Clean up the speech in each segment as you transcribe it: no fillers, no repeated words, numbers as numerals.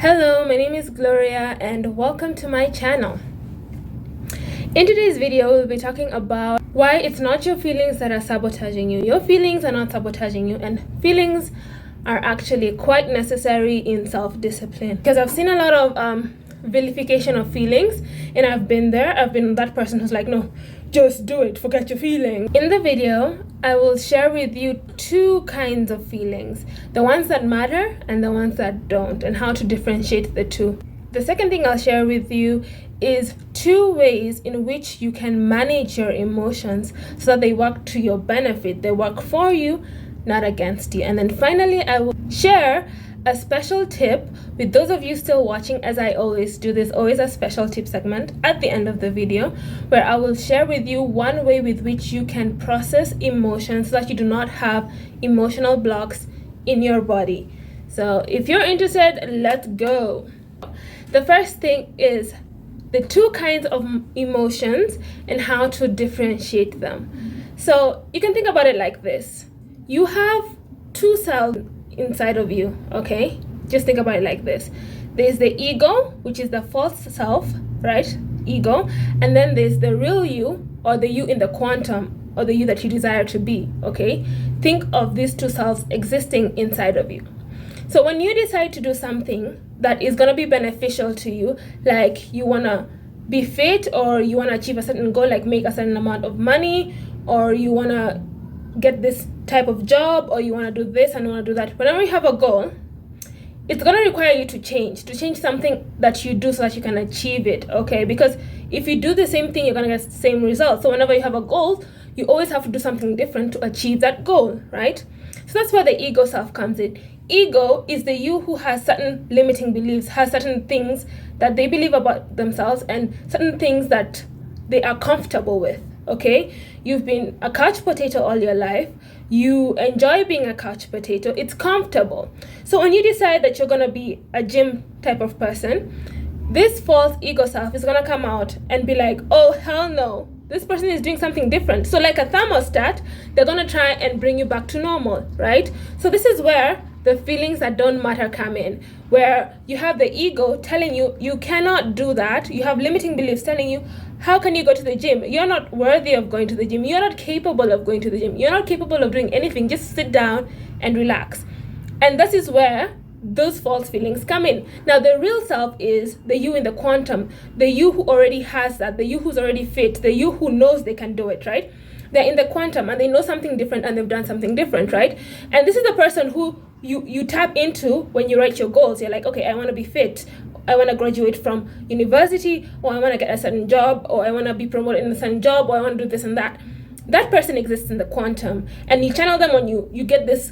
Hello, my name is Gloria and welcome to my channel. In today's video, we'll be talking about why it's not your feelings that are sabotaging you. Your feelings are not sabotaging you, and feelings are actually quite necessary in self-discipline. Because I've seen a lot of vilification of feelings, and I've been there. I've been that person who's like, no, just do it, forget your feelings. In the video, I will share with you two kinds of feelings, the ones that matter and the ones that don't, and how to differentiate the two. The second thing I'll share with you is two ways in which you can manage your emotions so that they work to your benefit. They work for you, not against you. And then finally, I will share a special tip with those of you still watching, as I always do. There's always a special tip segment at the end of the video where I will share with you one way with which you can process emotions so that you do not have emotional blocks in your body. So if you're interested, let's go. The first thing is the two kinds of emotions and how to differentiate them. So you can think about it like this. You have two cells inside of you, okay? Just think about it like this. There's the ego, which is the false self, right? Ego. And then there's the real you, or the you in the quantum, or the you that you desire to be, okay? Think of these two selves existing inside of you. So when you decide to do something that is going to be beneficial to you, like you want to be fit, or you want to achieve a certain goal, like make a certain amount of money, or you want to get this type of job, or you want to do this and want to do that. Whenever you have a goal, it's going to require you to change something that you do so that you can achieve it, okay? Because if you do the same thing, you're going to get the same result. So whenever you have a goal, you always have to do something different to achieve that goal, right? So that's where the ego self comes in. Ego is the you who has certain limiting beliefs, has certain things that they believe about themselves and certain things that they are comfortable with, okay? You've been a couch potato all your life. You enjoy being a couch potato. It's comfortable. So when you decide that you're going to be a gym type of person, this false ego self is going to come out and be like, oh, hell no. This person is doing something different. So like a thermostat, they're going to try and bring you back to normal, right? So this is where the feelings that don't matter come in, where you have the ego telling you, you cannot do that. You have limiting beliefs telling you, how can you go to the gym? You're not worthy of going to the gym. You're not capable of going to the gym. You're not capable of doing anything. Just sit down and relax. And this is where those false feelings come in. Now, the real self is the you in the quantum, the you who already has that, the you who's already fit, the you who knows they can do it, right? They're in the quantum and they know something different and they've done something different, right? And this is the person who you tap into when you write your goals. You're like, okay, I want to be fit. I want to graduate from university, or I want to get a certain job, or I want to be promoted in a certain job, or I want to do this and that. That person exists in the quantum, and you channel them on you get this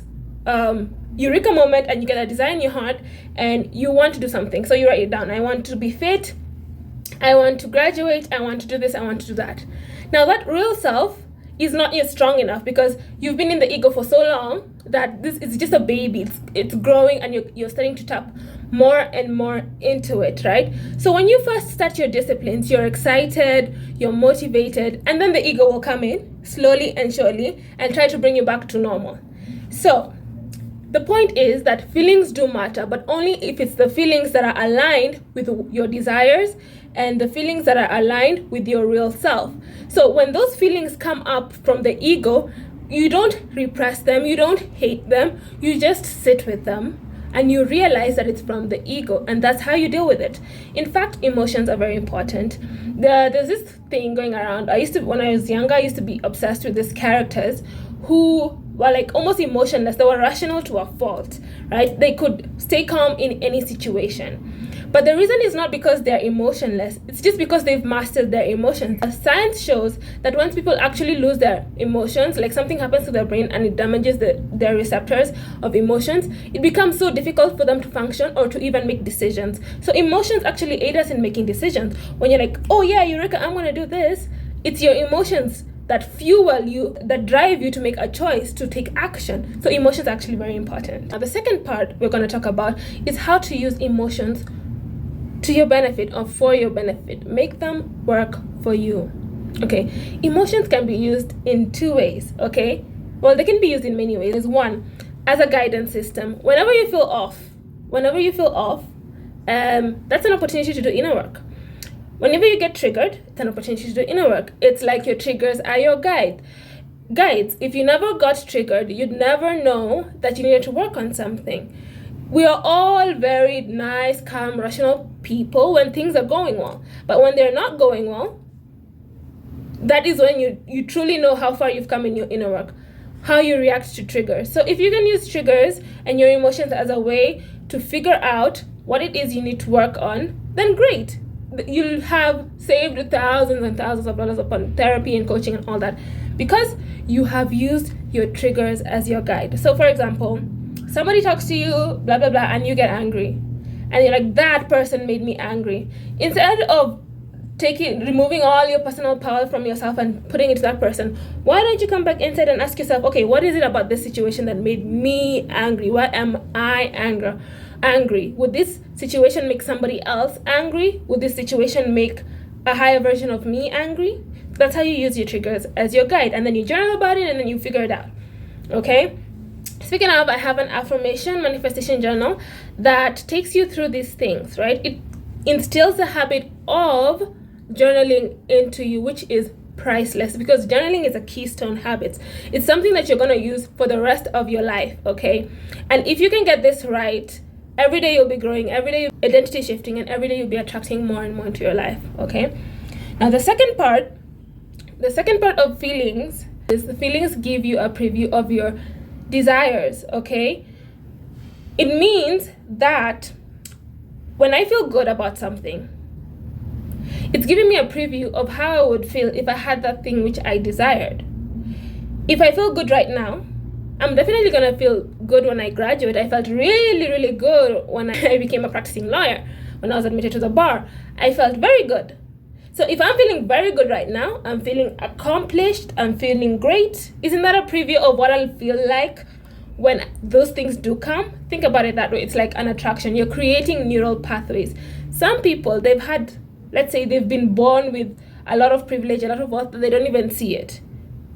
eureka moment, and you get a desire in your heart, and you want to do something. So you write it down. I want to be fit. I want to graduate. I want to do this. I want to do that. Now that real self is not yet strong enough because you've been in the ego for so long that this is just a baby. It's growing, and you're starting to tap more and more into it, right? So when you first start your disciplines, you're excited, you're motivated, and then the ego will come in slowly and surely and try to bring you back to normal. So the point is that feelings do matter, but only if it's the feelings that are aligned with your desires and the feelings that are aligned with your real self. So when those feelings come up from the ego, you don't repress them, you don't hate them, you just sit with them and you realize that it's from the ego, and that's how you deal with it. In fact, emotions are very important. There's this thing going around. When I was younger, I used to be obsessed with these characters who were like almost emotionless. They were rational to a fault, right? They could stay calm in any situation. But the reason is not because they're emotionless. It's just because they've mastered their emotions. Science shows that once people actually lose their emotions, like something happens to their brain and it damages their receptors of emotions, it becomes so difficult for them to function or to even make decisions. So emotions actually aid us in making decisions. When you're like, oh yeah, Eureka, I'm going to do this, it's your emotions that fuel you, that drive you to make a choice, to take action. So emotions are actually very important. Now, the second part we're going to talk about is how to use emotions to your benefit or for your benefit. Make them work for you. Okay, emotions can be used in two ways, okay? Well, they can be used in many ways. One, as a guidance system. Whenever you feel off, that's an opportunity to do inner work. Whenever you get triggered, it's an opportunity to do inner work. It's like your triggers are your guides. If you never got triggered, you'd never know that you needed to work on something. We are all very nice, calm, rational people when things are going well. But when they're not going well, that is when you truly know how far you've come in your inner work, how you react to triggers. So if you can use triggers and your emotions as a way to figure out what it is you need to work on, then great. You'll have saved thousands and thousands of dollars upon therapy and coaching and all that, because you have used your triggers as your guide. So for example, somebody talks to you, blah, blah, blah, and you get angry. And you're like, that person made me angry. Instead of removing all your personal power from yourself and putting it to that person, why don't you come back inside and ask yourself, okay, what is it about this situation that made me angry? Why am I angry? Would this situation make somebody else angry? Would this situation make a higher version of me angry? That's how you use your triggers as your guide. And then you journal about it and then you figure it out. Okay? Speaking of, I have an affirmation manifestation journal that takes you through these things, right? It instills the habit of journaling into you, which is priceless, because journaling is a keystone habit. It's something that you're going to use for the rest of your life, okay? And if you can get this right, every day you'll be growing, every day you'll be identity shifting, and every day you'll be attracting more and more into your life, okay? Now the second part of feelings is the feelings give you a preview of your desires, okay? It means that when I feel good about something, it's giving me a preview of how I would feel if I had that thing which I desired. If I feel good right now, I'm definitely going to feel good when I graduate. I felt really, really good when I became a practicing lawyer, when I was admitted to the bar. I felt very good. So if I'm feeling very good right now, I'm feeling accomplished, I'm feeling great, isn't that a preview of what I'll feel like when those things do come? Think about it that way. It's like an attraction. You're creating neural pathways. Some people, let's say they've been born with a lot of privilege, a lot of wealth, but they don't even see it.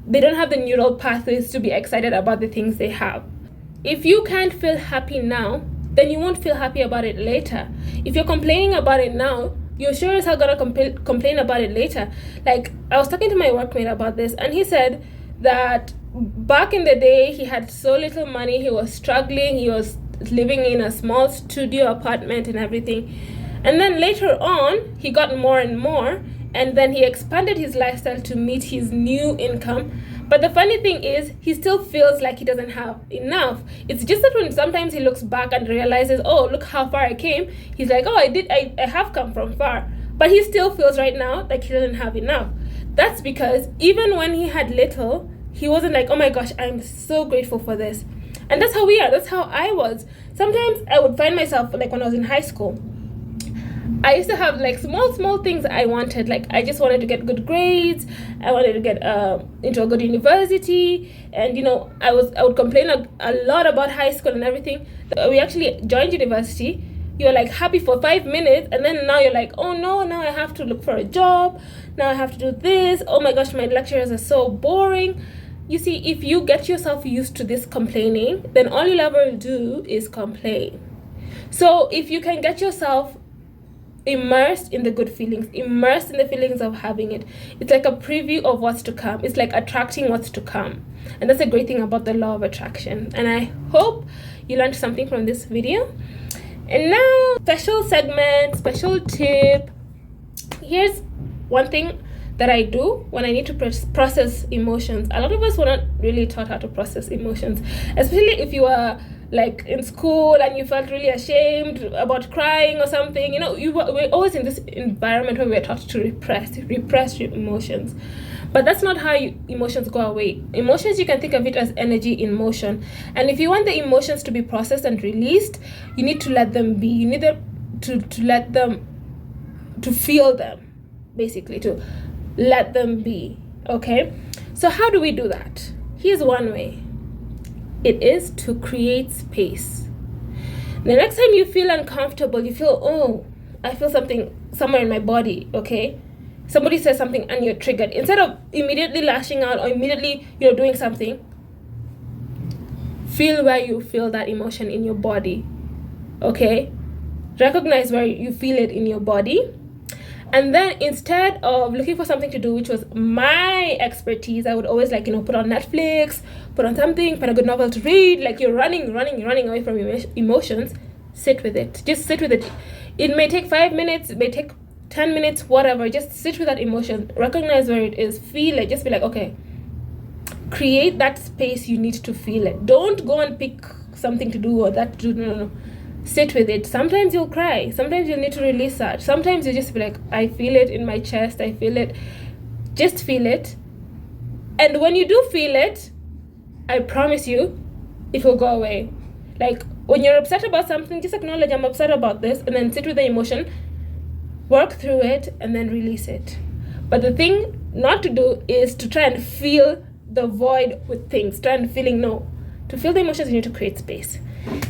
They don't have the neural pathways to be excited about the things they have. If you can't feel happy now, then you won't feel happy about it later. If you're complaining about it now, you're sure as hell gonna complain about it later. Like, I was talking to my workmate about this, and he said that back in the day, he had so little money, he was struggling, he was living in a small studio apartment and everything. And then later on, he got more and more, and then he expanded his lifestyle to meet his new income. But the funny thing is, he still feels like he doesn't have enough. It's just that when sometimes he looks back and realizes, oh, look how far I came, he's like, oh, I have come from far. But he still feels right now like he doesn't have enough. That's because even when he had little, he wasn't like, oh my gosh, I'm so grateful for this. And that's how we are. That's how I was. Sometimes I would find myself, like when I was in high school, I used to have like small things I wanted. Like I just wanted to get good grades. I wanted to get into a good university. And I would complain a lot about high school and everything. We actually joined university. You're like happy for 5 minutes, and then now you're like, oh no, now I have to look for a job. Now I have to do this. Oh my gosh, my lecturers are so boring. You see, if you get yourself used to this complaining, then all you'll ever do is complain. So if you can get yourself immersed in the good feelings, immersed in the feelings of having it, it's like a preview of what's to come. It's like attracting what's to come. And that's a great thing about the law of attraction. And I hope you learned something from this video. And now, special segment, special tip. Here's one thing that I do when I need to process emotions. A lot of us were not really taught how to process emotions, especially if you are like in school and you felt really ashamed about crying or something. We're always in this environment where we're taught to repress your emotions. But that's not how emotions go away. Emotions, you can think of it as energy in motion. And if you want the emotions to be processed and released, you need to let them be. You need to let them, to feel them, basically, to let them be, okay? So how do we do that? Here's one way. It is to create space. The next time you feel uncomfortable, you feel, oh, I feel something somewhere in my body, okay? Somebody says something and you're triggered. Instead of immediately lashing out or immediately, doing something, feel where you feel that emotion in your body, okay? recognize where you feel it in your body. And then instead of looking for something to do, which was my expertise, I would always like, put on Netflix, put on something, find a good novel to read. Like you're running away from your emotions. Sit with it. Just sit with it. It may take 5 minutes, it may take 10 minutes, whatever. Just sit with that emotion. Recognize where it is. Feel it. Just be like, okay. Create that space you need to feel it. Don't go and pick something to do or that to do. No. Sit with it. Sometimes you'll cry. Sometimes you'll need to release that. Sometimes you just be like, I feel it in my chest. I feel it. Just feel it. And when you do feel it, I promise you, it will go away. Like when you're upset about something, just acknowledge I'm upset about this and then sit with the emotion, work through it, and then release it. But the thing not to do is to try and fill the void with things. Try and feeling no. To feel the emotions, you need to create space.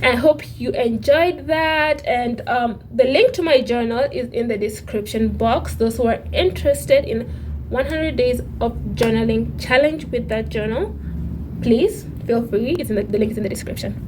I hope you enjoyed that, and the link to my journal is in the description box. Those who are interested in 100 days of journaling challenge with that journal, please feel free. The link is in the description.